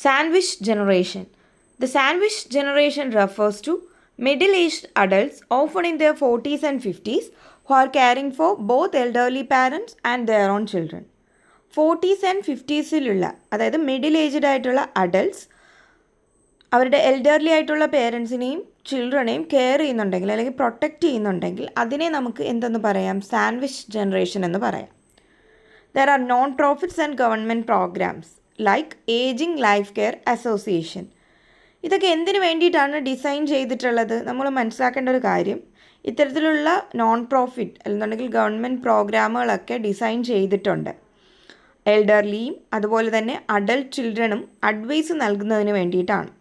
Sandwich generation. The sandwich generation refers to middle-aged adults, often in their 40s and 50s, who are caring for both elderly parents and their own children. 40s and 50സിലുള്ള അതായത് middle aged ആയിട്ടുള്ള adults അവരുടെ elderly ആയിട്ടുള്ള പേരൻസിനെയും ചിൽഡ്രനെയും care ചെയ്യുന്നുണ്ടെങ്കിൽ അല്ലെങ്കിൽ protect ചെയ്യുന്നുണ്ടെങ്കിൽ അതിനെ നമുക്ക് എന്തെന്ന് പറയാം? സാൻഡ്വിച്ച് ജനറേഷൻ എന്ന് പറയാം. There are non-profits and government programs like Aging Life Care Association. ഇതൊക്കെ എന്തിനു വേണ്ടിയിട്ടാണ് ഡിസൈൻ ചെയ്തിട്ടുള്ളത്? നമ്മൾ മനസ്സിലാക്കേണ്ട ഒരു കാര്യം, ഇത്തരത്തിലുള്ള നോൺ പ്രോഫിറ്റ് അല്ലെന്നുണ്ടെങ്കിൽ ഗവൺമെൻറ് പ്രോഗ്രാമുകളൊക്കെ ഡിസൈൻ ചെയ്തിട്ടുണ്ട്. എൽഡർലിയും അതുപോലെ തന്നെ അഡൾട്ട് ചിൽഡ്രനും അഡ്വൈസ് നൽകുന്നതിന് വേണ്ടിയിട്ടാണ്.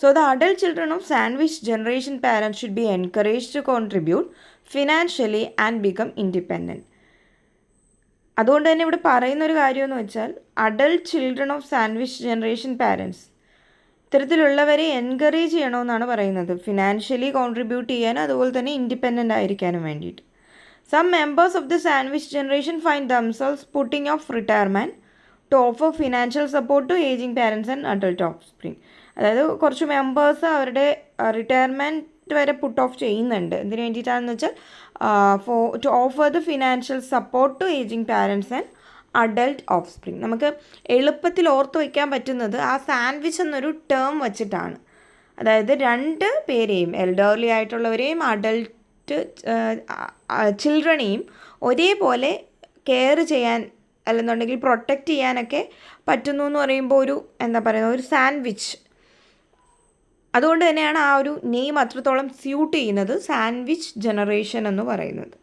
So the adult children of sandwich generation parents should be encouraged to contribute financially and become independent. അതുകൊണ്ട് തന്നെ ഇവിടെ പറയുന്നൊരു കാര്യമെന്ന് വെച്ചാൽ adult children of sandwich generation parents ഇത്തരത്തിലുള്ളവരെ എൻകറേജ് ചെയ്യണമെന്നാണ് പറയുന്നത്, ഫിനാൻഷ്യലി കോൺട്രിബ്യൂട്ട് ചെയ്യാനും അതുപോലെ തന്നെ ഇൻഡിപെൻഡൻ്റ് ആയിരിക്കാനും വേണ്ടിയിട്ട്. Some members of the sandwich generation find themselves putting off retirement to offer financial support to aging parents and adult offspring. അതായത് കുറച്ച് മെമ്പേഴ്സ് അവരുടെ റിട്ടയർമെൻറ്റ് വരെ പുട്ട് ഓഫ് ചെയ്യുന്നുണ്ട്. എന്തിനു വേണ്ടിയിട്ടാണെന്ന് വെച്ചാൽ to offer the financial support to aging parents and adult offspring. നമുക്ക് എളുപ്പത്തിൽ ഓർത്ത് വയ്ക്കാൻ പറ്റുന്നത് ആ സാൻഡ്വിച്ച് എന്നൊരു ടേം വച്ചിട്ടാണ്. അതായത് രണ്ട് പേരെയും, എൽഡർലി ആയിട്ടുള്ളവരെയും അഡൾട്ട് ചിൽഡ്രനെയും ഒരേപോലെ കെയർ ചെയ്യാൻ അല്ലെന്നുണ്ടെങ്കിൽ പ്രൊട്ടക്റ്റ് ചെയ്യാനൊക്കെ പറ്റുന്നു എന്ന് പറയുമ്പോൾ ഒരു എന്താ പറയുക, ഒരു സാൻഡ്വിച്ച്. അതുകൊണ്ട് തന്നെയാണ് ആ ഒരു നെയിം അത്രത്തോളം സ്യൂട്ട് ചെയ്യുന്നത്, സാൻഡ്വിച്ച് ജനറേഷൻ എന്ന് പറയുന്നത്.